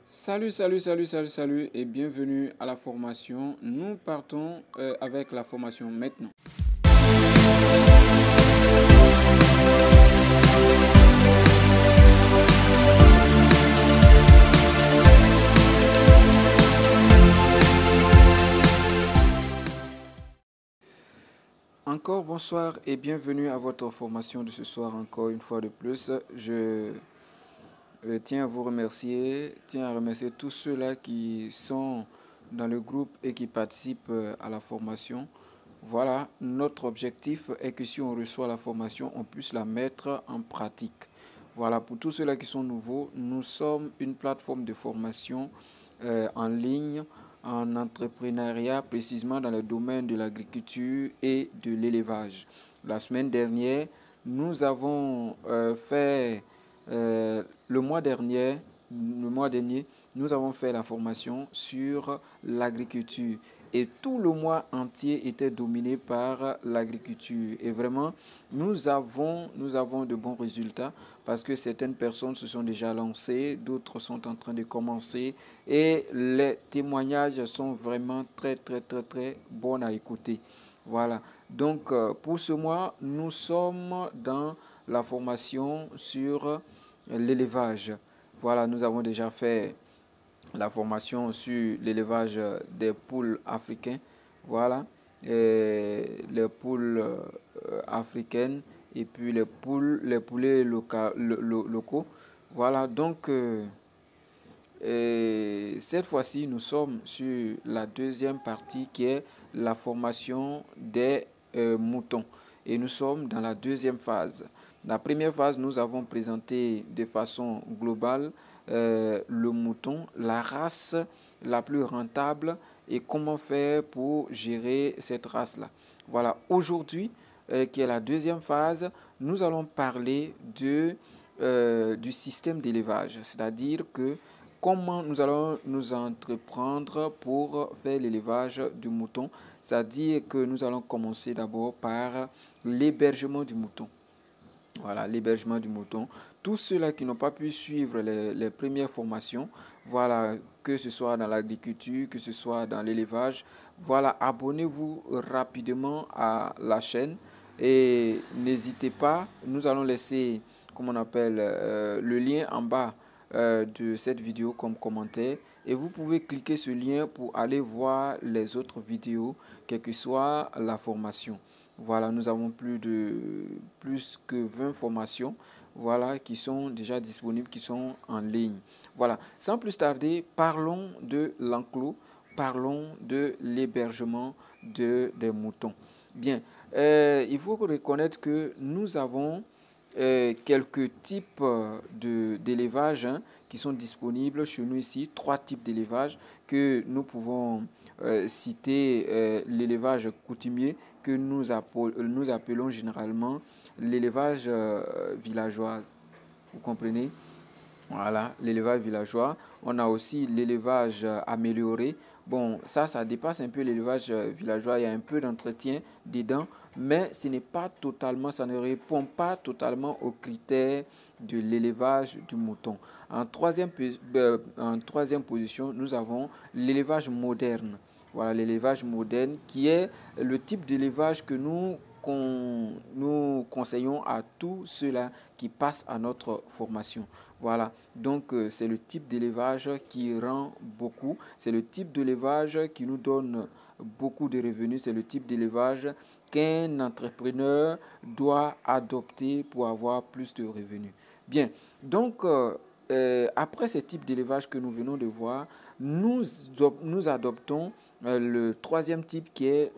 Salut et bienvenue à la formation. Nous partons avec la formation maintenant. Encore bonsoir et bienvenue à votre formation de ce soir encore une fois de plus. Je tiens à vous remercier, tiens à remercier tous ceux-là qui sont dans le groupe et qui participent à la formation. Voilà, notre objectif est que si on reçoit la formation, on puisse la mettre en pratique. Voilà, pour tous ceux-là qui sont nouveaux, nous sommes une plateforme de formation en ligne, en entrepreneuriat, précisément dans le domaine de l'agriculture et de l'élevage. La semaine dernière, nous avons le mois dernier, nous avons fait la formation sur l'agriculture. Et tout le mois entier était dominé par l'agriculture. Et vraiment, nous avons de bons résultats parce que certaines personnes se sont déjà lancées, d'autres sont en train de commencer. Et les témoignages sont vraiment très bons à écouter. Voilà. Donc, pour ce mois, nous sommes dans la formation sur l'élevage. Voilà, nous avons déjà fait la formation sur l'élevage des poules africains. Voilà, les poules africaines et puis les poulets locaux. Voilà, donc cette fois-ci, nous sommes sur la deuxième partie qui est la formation des moutons. Et nous sommes dans la deuxième phase. La première phase, nous avons présenté de façon globale le mouton, la race la plus rentable et comment faire pour gérer cette race-là. Voilà, aujourd'hui, qui est la deuxième phase, nous allons parler du système d'élevage, c'est-à-dire que comment nous allons nous entreprendre pour faire l'élevage du mouton, c'est-à-dire que nous allons commencer d'abord par l'hébergement du mouton. Voilà, l'hébergement du mouton. Tous ceux-là qui n'ont pas pu suivre les premières formations, voilà, que ce soit dans l'agriculture, que ce soit dans l'élevage, voilà, abonnez-vous rapidement à la chaîne et n'hésitez pas, nous allons laisser, comme on appelle, le lien en bas de cette vidéo comme commentaire et vous pouvez cliquer ce lien pour aller voir les autres vidéos, quelle que soit la formation. Voilà, nous avons plus que 20 formations, voilà, qui sont déjà disponibles, qui sont en ligne. Voilà, sans plus tarder, parlons de l'enclos, parlons de l'hébergement des moutons. Bien, il faut reconnaître que nous avons quelques types d'élevage qui sont disponibles chez nous ici, 3 types d'élevage que nous pouvons citer l'élevage coutumier que nous appelons généralement l'élevage villageois. Vous comprenez? Voilà, l'élevage villageois. On a aussi l'élevage amélioré. Bon, ça dépasse un peu l'élevage villageois. Il y a un peu d'entretien dedans, mais ce n'est pas totalement, ça ne répond pas totalement aux critères de l'élevage du mouton. En troisième position, nous avons l'élevage moderne. Voilà, l'élevage moderne qui est le type d'élevage que nous conseillons à tous ceux-là qui passent à notre formation. Voilà, donc c'est le type d'élevage qui rend beaucoup, c'est le type d'élevage qui nous donne beaucoup de revenus, c'est le type d'élevage qu'un entrepreneur doit adopter pour avoir plus de revenus. Bien, donc après ce type d'élevage que nous venons de voir, nous adoptons le troisième type qui est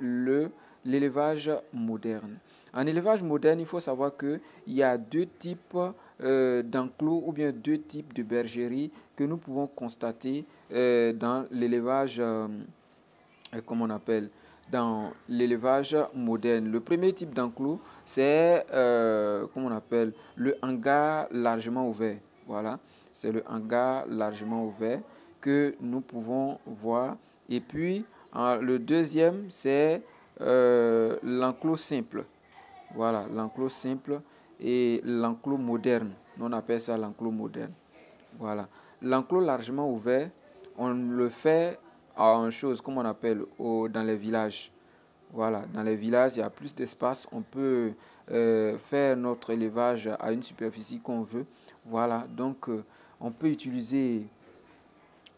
l'élevage moderne. En élevage moderne, il faut savoir qu'il y a 2 types d'enclos ou bien 2 types de bergeries que nous pouvons constater dans l'élevage, comment on appelle, dans l'élevage moderne. Le premier type d'enclos, c'est, comment on appelle, le hangar largement ouvert. Voilà, c'est le hangar largement ouvert que nous pouvons voir. Et puis, le deuxième, c'est l'enclos simple. Voilà, l'enclos simple et l'enclos moderne. On appelle ça l'enclos moderne. Voilà. l'enclos largement ouvert, on le fait en chose, comme on appelle, dans les villages. Voilà, dans les villages, il y a plus d'espace. On peut faire notre élevage à une superficie qu'on veut. Voilà, donc on peut utiliser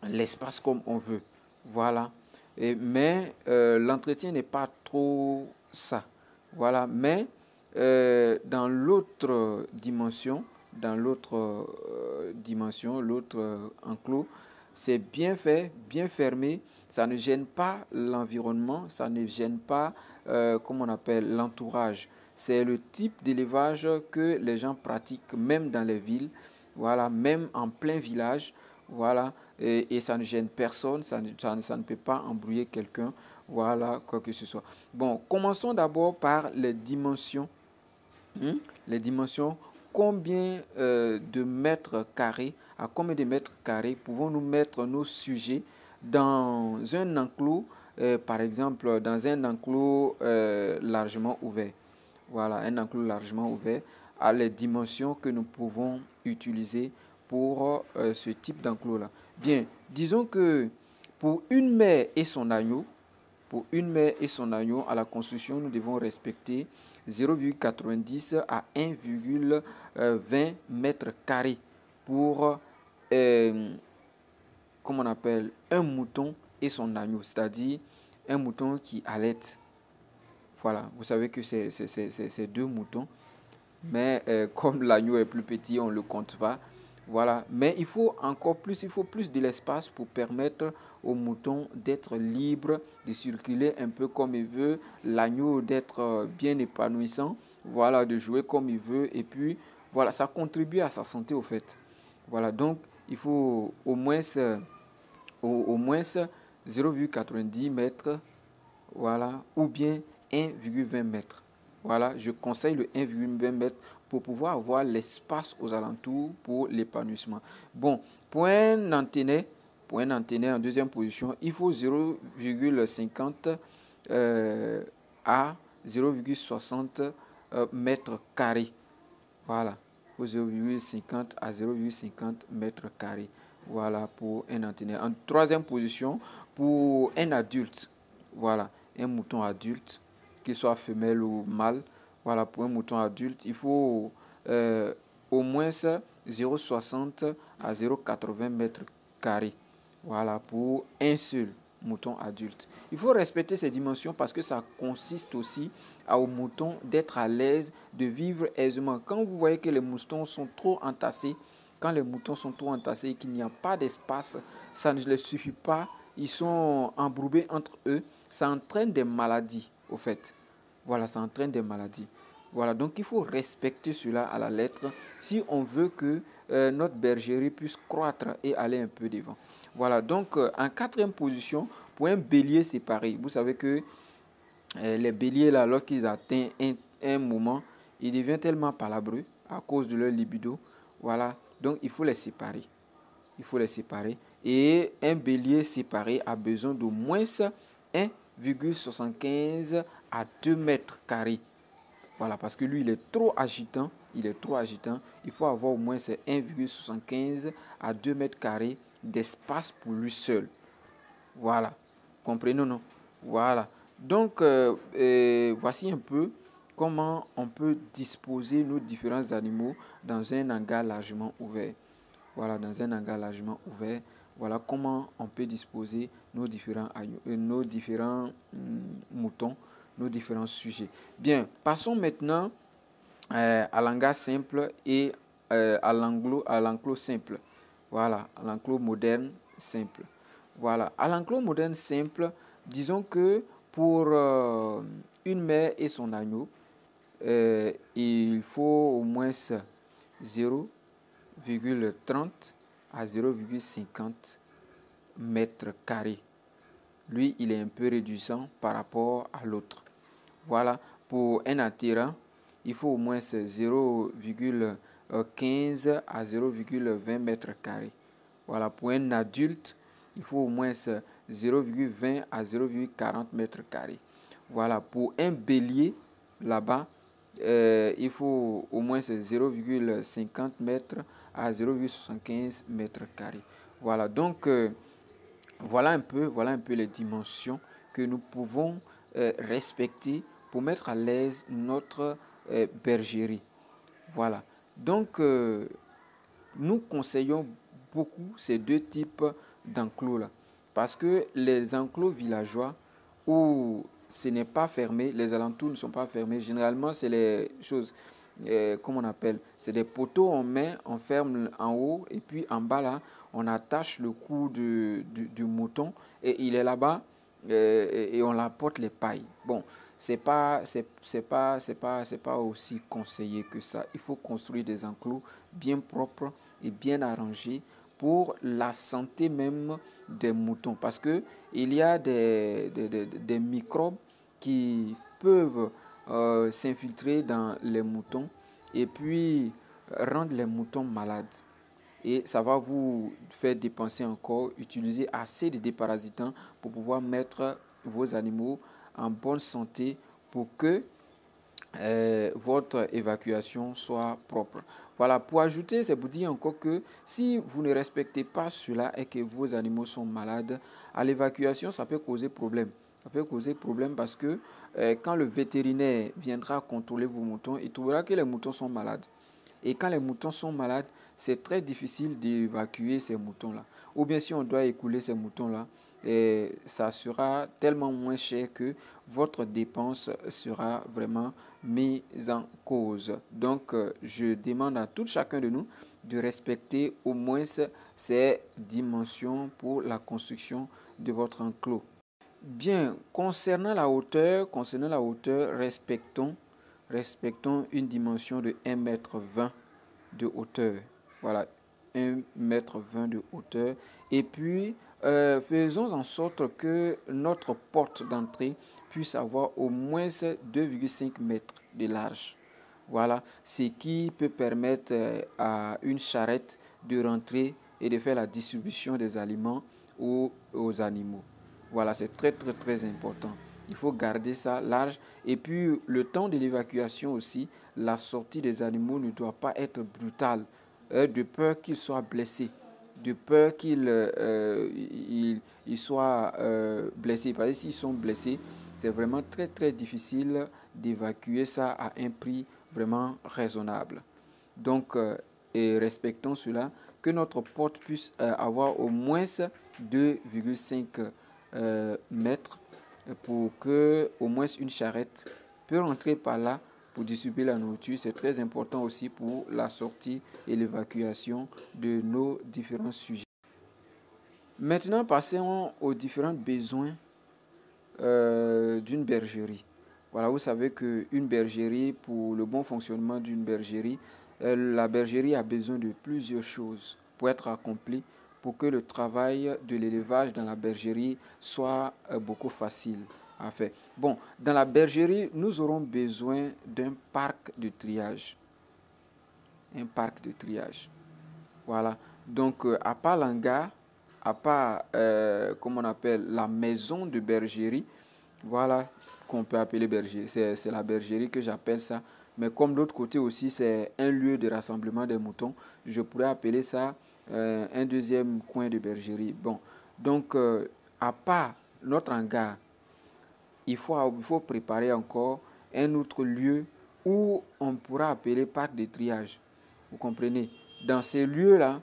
l'espace comme on veut. Voilà. Mais l'entretien n'est pas trop ça. Voilà. Mais dans l'autre dimension, l'autre enclos, c'est bien fait, bien fermé. Ça ne gêne pas l'environnement, ça ne gêne pas, comment on appelle, l'entourage. C'est le type d'élevage que les gens pratiquent même dans les villes, voilà, même en plein village. Voilà, et ça ne gêne personne, ça ne peut pas embrouiller quelqu'un, voilà, quoi que ce soit. Bon, commençons d'abord par les dimensions. Les dimensions, combien de mètres carrés, à combien de mètres carrés pouvons-nous mettre nos sujets dans un enclos, par exemple, dans un enclos largement ouvert. Voilà, un enclos largement ouvert à les dimensions que nous pouvons utiliser pour ce type d'enclos-là. Bien, disons que pour une mère et son agneau, à la construction, nous devons respecter 0,90 à 1,20 mètres carrés pour, comme on appelle, un mouton et son agneau, c'est-à-dire un mouton qui allaite. Voilà, vous savez que c'est deux moutons, mais comme l'agneau est plus petit, on ne le compte pas. Voilà, mais il faut encore plus, il faut plus de l'espace pour permettre au mouton d'être libre, de circuler un peu comme il veut, l'agneau d'être bien épanouissant, voilà, de jouer comme il veut, et puis voilà, ça contribue à sa santé au fait. Voilà, donc il faut au moins 0,90 mètres, voilà, ou bien 1,20 mètres. Voilà, je conseille le 1,20 mètres pour pouvoir avoir l'espace aux alentours pour l'épanouissement. Bon, pour un antennet en deuxième position, il faut 0,50 à 0,60 mètres carrés. Voilà, pour 0,50 à 0,50 mètres carrés. Voilà pour un antennet. En troisième position, pour un adulte, voilà, un mouton adulte, qu'il soit femelle ou mâle, voilà, pour un mouton adulte, il faut au moins 0,60 à 0,80 mètres carrés. Voilà, pour un seul mouton adulte. Il faut respecter ces dimensions parce que ça consiste aussi au mouton d'être à l'aise, de vivre aisément. Quand vous voyez que les moutons sont trop entassés, et qu'il n'y a pas d'espace, ça ne les suffit pas, ils sont embrouillés entre eux, ça entraîne des maladies au fait. Voilà, ça entraîne des maladies. Voilà, donc il faut respecter cela à la lettre si on veut que notre bergerie puisse croître et aller un peu devant. Voilà, donc en quatrième position, pour un bélier séparé, vous savez que les béliers, là, lorsqu'ils atteignent un moment, ils deviennent tellement palabreux à cause de leur libido. Voilà, donc il faut les séparer. Il faut les séparer. Et un bélier séparé a besoin d'au moins 1,75 à 2 mètres carrés. Voilà, parce que lui, il est trop agitant. Il faut avoir au moins 1,75 à 2 mètres carrés d'espace pour lui seul. Voilà. Comprenez, non? Voilà. Donc, voici un peu comment on peut disposer nos différents animaux dans un hangar largement ouvert. Voilà, dans un hangar largement ouvert. Voilà comment on peut disposer nos différents moutons, nos différents sujets. Bien, passons maintenant à l'hangar simple et à l'enclos simple. Voilà, à l'enclos moderne simple. Voilà, à l'enclos moderne simple, disons que pour une mère et son agneau, il faut au moins 0,30 à 0,50 mètres carrés. Lui, il est un peu réduisant par rapport à l'autre. Voilà, pour un attirant, il faut au moins 0,15 à 0,20 mètres carrés. Voilà, pour un adulte, il faut au moins 0,20 à 0,40 mètres carrés. Voilà, pour un bélier, là-bas, il faut au moins 0,50 mètres à 0,75 mètres carrés. Voilà, donc voilà un peu les dimensions que nous pouvons respecter pour mettre à l'aise notre bergerie. Voilà. Donc, nous conseillons beaucoup ces deux types d'enclos là. Parce que les enclos villageois où ce n'est pas fermé, les alentours ne sont pas fermés, généralement c'est les choses, comment on appelle, c'est des poteaux, on met, on ferme en haut et puis en bas là, on attache le cou du mouton et il est là-bas et on apporte les pailles. Bon, c'est pas aussi conseillé que ça. Il faut construire des enclos bien propres et bien arrangés pour la santé même des moutons. Parce que il y a des microbes qui peuvent s'infiltrer dans les moutons et puis rendre les moutons malades. Et ça va vous faire dépenser encore, utiliser assez de déparasitants pour pouvoir mettre vos animaux en bonne santé pour que votre évacuation soit propre. Voilà, pour ajouter, c'est pour dire encore que si vous ne respectez pas cela et que vos animaux sont malades, à l'évacuation, ça peut causer problème. Ça peut causer problème parce que quand le vétérinaire viendra contrôler vos moutons, il trouvera que les moutons sont malades. Et quand les moutons sont malades, c'est très difficile d'évacuer ces moutons-là. Ou bien si on doit écouler ces moutons-là, ça sera tellement moins cher que votre dépense sera vraiment mise en cause. Donc, je demande à tout chacun de nous de respecter au moins ces dimensions pour la construction de votre enclos. Bien, concernant la hauteur, respectons une dimension de 1,20 m de hauteur. Voilà, 1,20 m de hauteur. Et puis, faisons en sorte que notre porte d'entrée puisse avoir au moins 2,5 m de large. Voilà, ce qui peut permettre à une charrette de rentrer et de faire la distribution des aliments aux animaux. Voilà, c'est très important. Il faut garder ça large. Et puis, le temps de l'évacuation aussi, la sortie des animaux ne doit pas être brutale, de peur qu'ils soient blessés, de peur qu'ils soient blessés. Parce que s'ils sont blessés, c'est vraiment très difficile d'évacuer ça à un prix vraiment raisonnable. Donc, et respectons cela, que notre porte puisse avoir au moins 2,5 mètres pour que au moins une charrette peut rentrer par là pour distribuer la nourriture. C'est très important aussi pour la sortie et l'évacuation de nos différents sujets. Maintenant, passons aux différents besoins d'une bergerie. Voilà, vous savez qu'une bergerie, pour le bon fonctionnement d'une bergerie, la bergerie a besoin de plusieurs choses pour être accomplie, pour que le travail de l'élevage dans la bergerie soit beaucoup facile à faire. Bon, dans la bergerie, nous aurons besoin d'un parc de triage. Un parc de triage. Voilà. Donc, à part l'hangar, à part, comment on appelle, la maison de bergerie, voilà, qu'on peut appeler bergerie. C'est la bergerie que j'appelle ça. Mais comme de l'autre côté aussi, c'est un lieu de rassemblement des moutons, je pourrais appeler ça un deuxième coin de bergerie. Bon, donc, à part notre hangar, il faut préparer encore un autre lieu où on pourra appeler parc de triage. Vous comprenez? Dans ces lieux-là,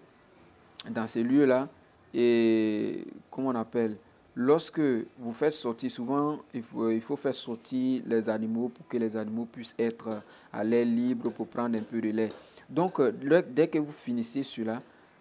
et comment on appelle, lorsque vous faites sortir, souvent il faut faire sortir les animaux pour que les animaux puissent être à l'air libre pour prendre un peu de lait. Donc, dès que vous finissez cela,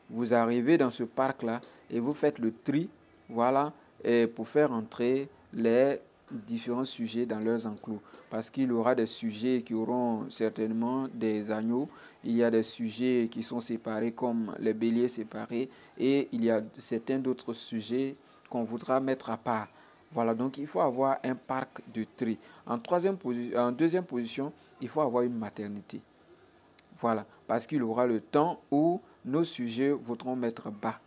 vous arrivez dans ce parc-là et vous faites le tri, voilà, et pour faire entrer les différents sujets dans leurs enclos. Parce qu'il y aura des sujets qui auront certainement des agneaux, il y a des sujets qui sont séparés comme les béliers séparés et il y a certains d'autres sujets qu'on voudra mettre à part. Voilà, donc il faut avoir un parc de tri. En deuxième position, il faut avoir une maternité. Voilà, parce qu'il y aura le temps où nos sujets voudront mettre bas.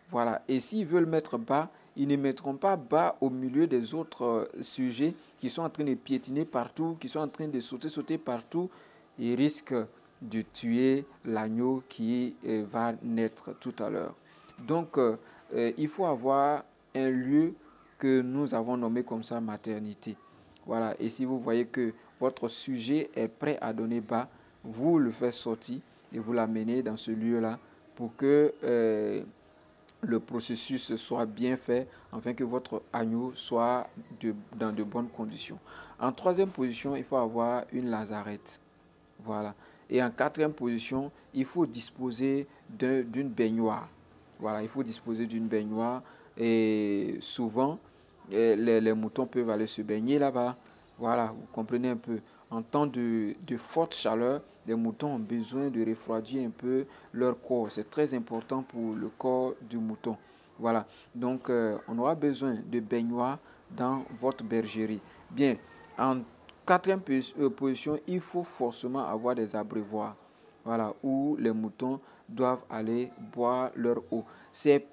Voilà, et s'ils veulent mettre bas, ils ne mettront pas bas au milieu des autres sujets qui sont en train de piétiner partout, qui sont en train de sauter partout. Ils risquent de tuer l'agneau qui va naître tout à l'heure. Donc, il faut avoir un lieu que nous avons nommé comme ça maternité. Voilà, et si vous voyez que votre sujet est prêt à donner bas, vous le faites sortir et vous l'amenez dans ce lieu-là pour que le processus soit bien fait afin que votre agneau soit dans de bonnes conditions. En troisième position, il faut avoir une lazarette. Voilà. Et en quatrième position, il faut disposer d'une baignoire. Voilà, il faut disposer d'une baignoire. Et souvent, les moutons peuvent aller se baigner là-bas. Voilà, vous comprenez un peu. En temps de forte chaleur, les moutons ont besoin de refroidir un peu leur corps. C'est très important pour le corps du mouton. Voilà, donc on aura besoin de baignoire dans votre bergerie. Bien, en quatrième position, il faut forcément avoir des abreuvoirs. Voilà, où les moutons doivent aller boire leur eau. C'est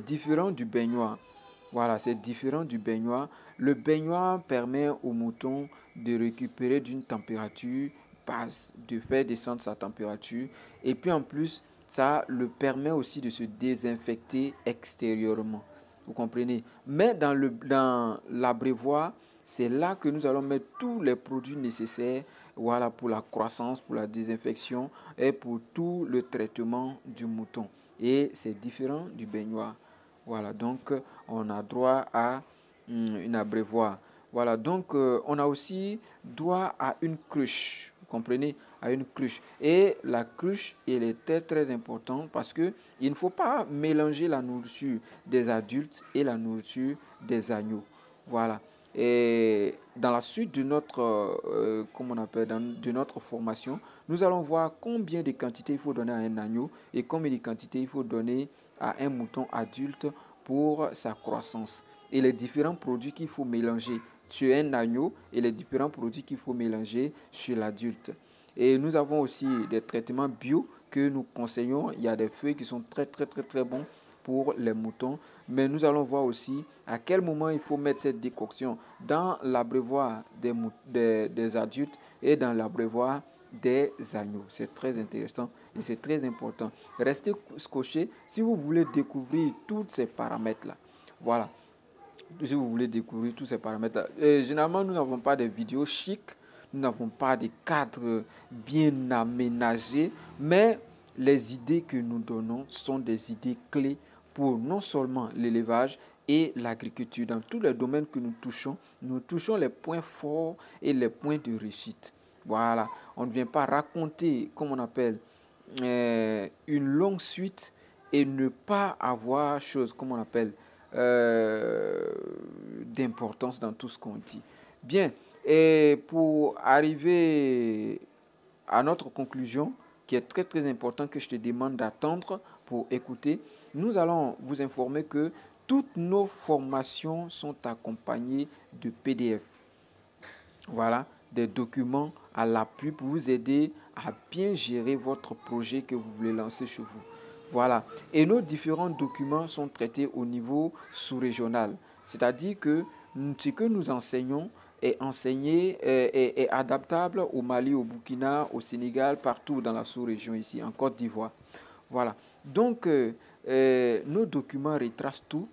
différent du baignoire. Voilà, c'est différent du baignoire. Le baignoire permet au mouton de récupérer d'une température basse, de faire descendre sa température. Et puis en plus, ça le permet aussi de se désinfecter extérieurement. Vous comprenez? Mais dans l'abreuvoir, c'est là que nous allons mettre tous les produits nécessaires, voilà, pour la croissance, pour la désinfection et pour tout le traitement du mouton. Et c'est différent du baignoire. Voilà, donc on a droit à une abreuvoir. Voilà, donc on a aussi droit à une cruche. Vous comprenez? À une cruche. Et la cruche, elle est très très importante parce que il ne faut pas mélanger la nourriture des adultes et la nourriture des agneaux. Voilà. Et dans la suite de notre, comment on appelle, de notre formation, nous allons voir combien de quantités il faut donner à un agneau et combien de quantités il faut donner à un mouton adulte pour sa croissance. Et les différents produits qu'il faut mélanger sur un agneau et les différents produits qu'il faut mélanger sur l'adulte. Et nous avons aussi des traitements bio que nous conseillons. Il y a des feuilles qui sont très très très très bons pour les moutons. Mais nous allons voir aussi à quel moment il faut mettre cette décoction dans l'abreuvoir des adultes et dans l'abreuvoir des agneaux. C'est très intéressant et c'est très important. Restez scotchés si vous voulez découvrir tous ces paramètres-là. Voilà. Si vous voulez découvrir tous ces paramètres-là. Généralement, nous n'avons pas de vidéos chics. Nous n'avons pas de cadres bien aménagés. Mais les idées que nous donnons sont des idées clés pour non seulement l'élevage et l'agriculture. Dans tous les domaines que nous touchons les points forts et les points de réussite. Voilà, on ne vient pas raconter, comme on appelle, une longue suite et ne pas avoir chose, comme on appelle, d'importance dans tout ce qu'on dit. Bien, et pour arriver à notre conclusion, qui est très très important que je te demande d'attendre pour écouter, nous allons vous informer que toutes nos formations sont accompagnées de PDF. Voilà, des documents à l'appui pour vous aider à bien gérer votre projet que vous voulez lancer chez vous. Voilà, et nos différents documents sont traités au niveau sous-régional. C'est-à-dire que ce que nous enseignons est enseigné est adaptable au Mali, au Burkina, au Sénégal, partout dans la sous-région ici, en Côte d'Ivoire. Voilà, donc nos documents retracent tout.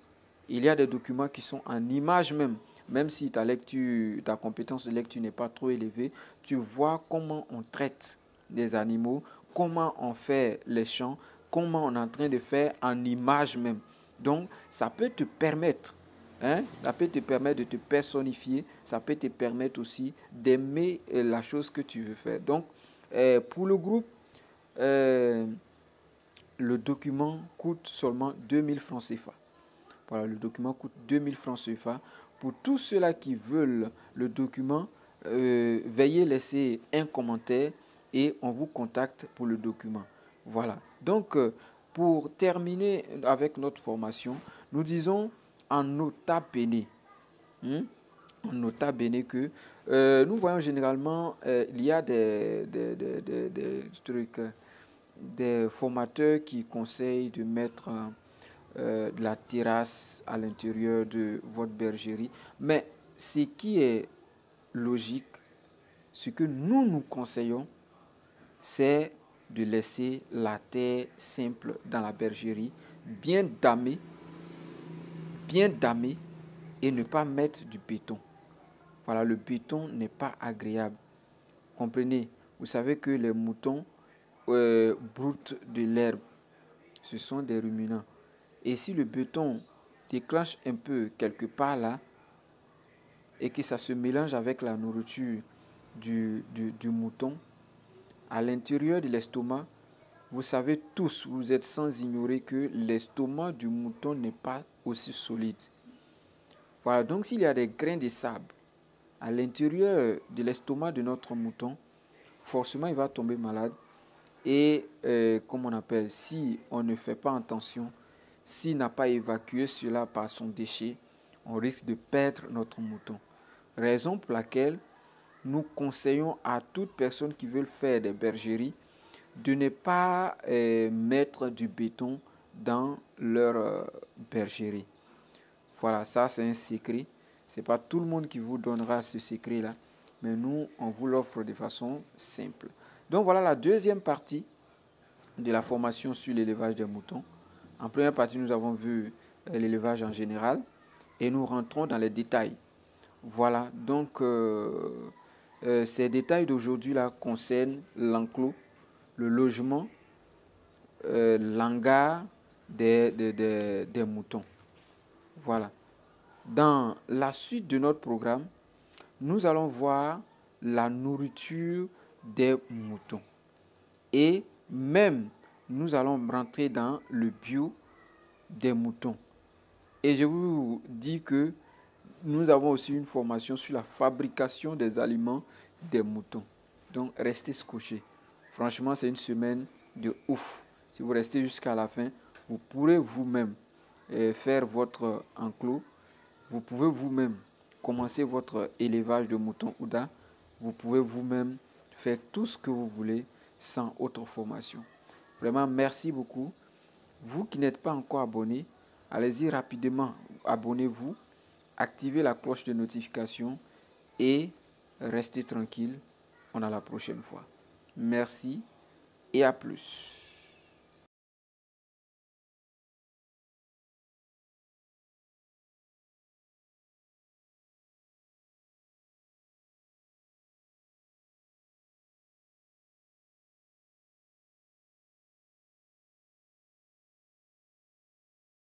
Il y a des documents qui sont en images même. Même si ta compétence de lecture n'est pas trop élevée, tu vois comment on traite des animaux, comment on fait les champs, comment on est en train de faire en image même. Donc, ça peut te permettre, ça peut te permettre de te personnifier, ça peut te permettre aussi d'aimer la chose que tu veux faire. Donc, pour le groupe, le document coûte seulement 2000 francs CFA. Voilà, le document coûte 2000 francs CFA. Pour tous ceux-là qui veulent le document, veuillez laisser un commentaire et on vous contacte pour le document. Voilà. Donc, pour terminer avec notre formation, nous disons en nota bene. En nota bene que nous voyons généralement, il y a des trucs, des formateurs qui conseillent de mettre de la terrasse à l'intérieur de votre bergerie. Mais ce qui est logique, ce que nous conseillons, c'est de laisser la terre simple dans la bergerie, bien damée et ne pas mettre du béton. Voilà, le béton n'est pas agréable. Comprenez, vous savez que les moutons broutent de l'herbe. Ce sont des ruminants. Et si le béton déclenche un peu quelque part là, et que ça se mélange avec la nourriture du mouton, à l'intérieur de l'estomac, vous savez tous, vous êtes sans ignorer que l'estomac du mouton n'est pas aussi solide. Voilà, donc s'il y a des grains de sable à l'intérieur de l'estomac de notre mouton, forcément il va tomber malade. Et comme on appelle, si on ne fait pas attention, s'il n'a pas évacué cela par son déchet, on risque de perdre notre mouton. Raison pour laquelle nous conseillons à toute personne qui veut faire des bergeries de ne pas mettre du béton dans leur bergerie. Voilà, ça c'est un secret. Ce n'est pas tout le monde qui vous donnera ce secret-là, mais nous, on vous l'offre de façon simple. Donc voilà la deuxième partie de la formation sur l'élevage des moutons. En première partie, nous avons vu l'élevage en général et nous rentrons dans les détails. Voilà, donc ces détails d'aujourd'hui là concernent l'enclos, le logement, l'hangar des moutons. Voilà. Dans la suite de notre programme, nous allons voir la nourriture des moutons. Et même, nous allons rentrer dans le bio des moutons. Et je vous dis que nous avons aussi une formation sur la fabrication des aliments des moutons. Donc, restez scotchés. Franchement, c'est une semaine de ouf. Si vous restez jusqu'à la fin, vous pourrez vous-même faire votre enclos. Vous pouvez vous-même commencer votre élevage de moutons Ouda. Vous pouvez vous-même faire tout ce que vous voulez sans autre formation. Vraiment, merci beaucoup. Vous qui n'êtes pas encore abonné, allez-y rapidement, abonnez-vous, activez la cloche de notification et restez tranquille. On a la prochaine fois. Merci et à plus.